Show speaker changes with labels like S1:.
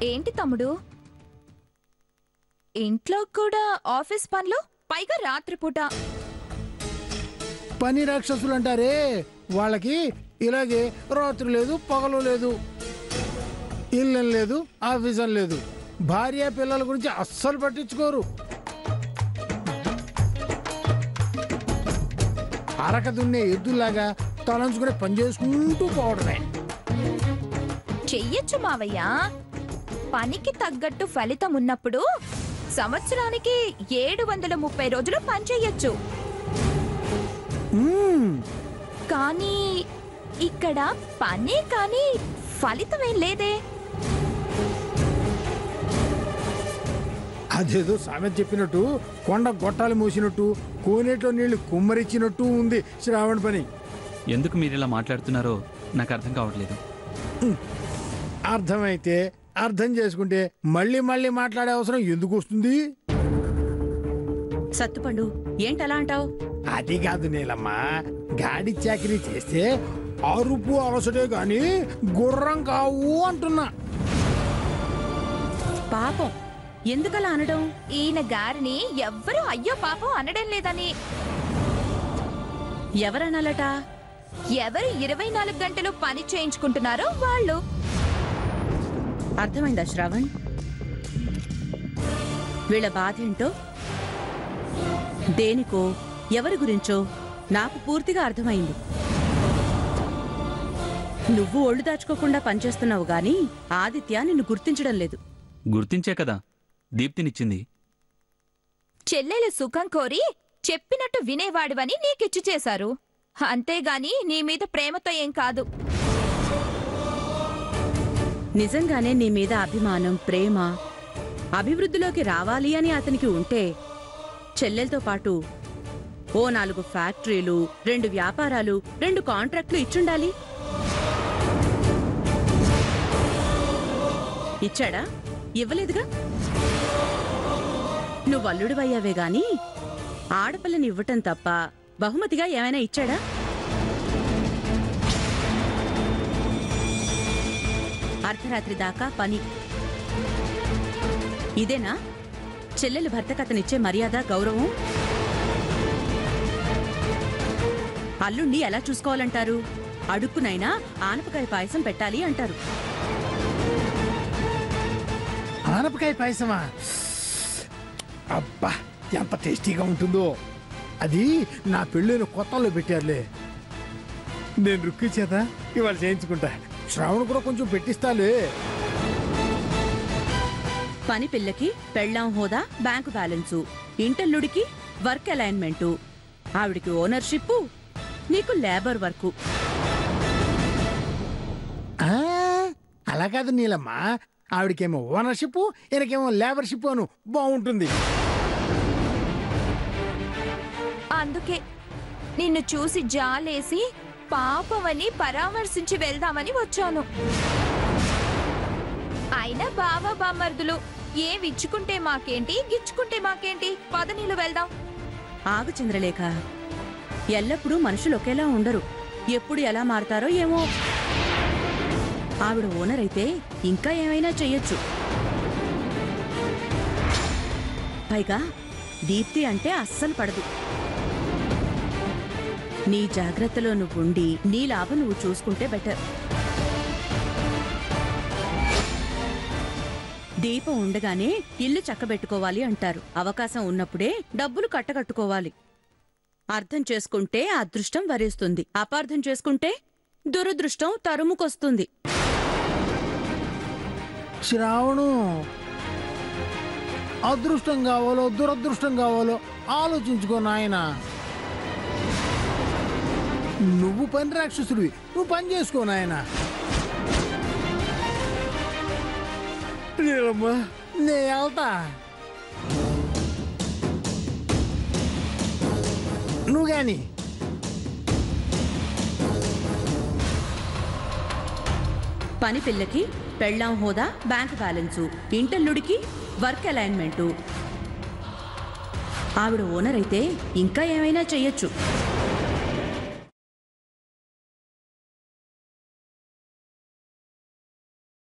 S1: ఏంటి తమ్ముడు, ఇంట్లో కూడా ఆఫీస్ పనులు, పైగా రాత్రిపూట?
S2: పని రాక్షసులు అంటారే, వాళ్ళకి ఇలాగే రాత్రి లేదు పగలు లేదు, ఇల్లం లేదు ఆఫీసం లేదు, భార్య పిల్లల గురించి అస్సలు పట్టించుకోరు. అరక దున్నే ఎద్దులాగా తలంచుకుని పని చేసుకుంటూ పోవడమే.
S1: చెయ్యొచ్చు మావయ్య, పనికి తగ్గట్టు ఫలితం ఉన్నప్పుడు సంవత్సరానికి 730 రోజులు పని చెయ్యొచ్చు. కానీ ఇక్కడ పనే కానీ ఫలితమేం లేదే.
S2: అదేదో సామెత చెప్పినట్టు కొండ గొట్టాలు మూసినట్టు కోనేట్లో నీళ్లు కుమ్మరిచ్చినట్టు ఉంది శ్రావణ పని.
S3: ఎందుకు మీరు ఇలా మాట్లాడుతున్నారో నాకు అర్థం కావట్లేదు.
S2: అర్థమైతే అర్థం చేసుకుంటే మళ్ళీ మళ్ళీ మాట్లాడే అవసరం ఎందుకు వస్తుంది?
S4: సత్తుపండు ఏంటలా అంటావు?
S2: అది కాదు నీలమ్మ, గాడి చాకరీ చేస్తే అరుపు అలసటే గాని గుర్రం కావు అంటున్నా.
S4: పాపం ఎందుకలా అనడం?
S1: ఈయన గారిని ఎవ్వరూ అయ్యో పాపం అనడం లేదని.
S4: ఎవరనాలట?
S1: ఎవరు 24 గంటలు పని చేయించుకుంటున్నారో వాళ్ళు.
S4: అర్థమైందా శ్రావణ్? వీళ్ళ బాధేంటో, దేనికో, ఎవరి గురించో నాకు పూర్తిగా అర్థమైంది. నువ్వు ఒళ్ళు దాచుకోకుండా పనిచేస్తున్నావు గాని ఆదిత్య నిన్ను గుర్తించడం లేదు.
S3: గుర్తించే కదా దీప్తినిచ్చింది.
S1: చెల్లెలు సుఖం కోరి చెప్పినట్టు వినేవాడివని నీకిచ్చి చేశారు, అంతేగాని నీ మీద ప్రేమతో ఏం కాదు.
S4: నిజంగానే నీ మీద అభిమానం, ప్రేమ, అభివృద్ధిలోకి రావాలి అని అతనికి ఉంటే చెల్లెలతో పాటు ఓ 4 ఫ్యాక్టరీలు, 2 వ్యాపారాలు, 2 కాంట్రాక్టులు ఇచ్చుండాలి. ఇచ్చాడా? ఇవ్వలేదుగా. నువ్వు అల్లుడివయ్యావే గాని ఆడపిల్లని ఇవ్వటం తప్ప బహుమతిగా ఏమైనా ఇచ్చాడా? అర్ధరాత్రి దాకా పని. ఇదేనా చెల్లెలు భర్తకు అతనిచ్చే మర్యాద, గౌరవం? అల్లుణ్ణి ఎలా చూసుకోవాలంటారు? అడుక్కునైనా ఆనపకాయ పాయసం పెట్టాలి అంటారు.
S2: ఆనపకాయ పాయసమా? అబ్బా ఎంత టేస్టీగా ఉంటుందో. అది నా పెళ్ళైన కొత్తలో పెట్టారులే. నేను రుక్కి చేత ఇవాళ చేయించుకుంటా. శ్రావణ కూడా కొంచెం పెట్టిస్తాలే.
S4: పని పిల్లకి పెళ్ళాం హోదా, బ్యాంకు బ్యాలెన్సు, ఇంటల్లుడికి వర్క్ అలైన్మెంటు, ఆవిడికి ఓనర్షిప్, నీకు లేబర్ వర్కు.
S2: అలా కాదు నీలమ్మ, ఆవిడకేమో ఓనర్షిప్, ఈయనకేమో లేబర్షిప్ అను బాగుంటుంది.
S1: అందుకే నిన్ను చూసి జాలేసి పాపమని పరామర్శించి వెళ్దామని వచ్చాను. అయినా బావ బామర్దులు ఏమిచ్చుకుంటే మాకేంటి, గిచ్చుకుంటే మాకేంటి, పద నీళ్ళు వెళ్దాం.
S4: ఆగు చంద్రలేఖ, ఎల్లప్పుడూ మనుషులు ఒకేలా ఉండరు. ఎప్పుడు ఎలా మారతారో ఏమో. ఆవిడ ఓనర్ అయితే ఇంకా ఏమైనా చెయ్యొచ్చు. పైగా దీప్తి అంటే అస్సలు పడదు. నీ జాగ్రత్తలో నువ్వుండి నీ లాభం నువ్వు చూసుకుంటే బెటర్. దీపం ఉండగానే ఇల్లు చక్కబెట్టుకోవాలి అంటారు. అవకాశం ఉన్నప్పుడే డబ్బులు కట్టకట్టుకోవాలి. అర్థం చేసుకుంటే అదృష్టం వరిస్తుంది, అపార్థం చేసుకుంటే దురదృష్టం తరుముకొస్తుంది.
S2: శ్రావణు, అదృష్టం కావాలో దురదృష్టం కావాలో ఆలోచించుకో నాయనా. నువ్వు పని రాక్షసుడివి, నువ్వు పని చేసుకో నాయనా. నే వెళ్తా, నువ్వు గాని.
S4: పని పిల్లకి పెళ్ళాం హోదా, బ్యాంక్ బ్యాలెన్సు, ఇంటల్లుడికి వర్క్ అలైన్మెంటు, ఆవిడ ఓనర్ అయితే ఇంకా ఏమైనా చెయ్యొచ్చు.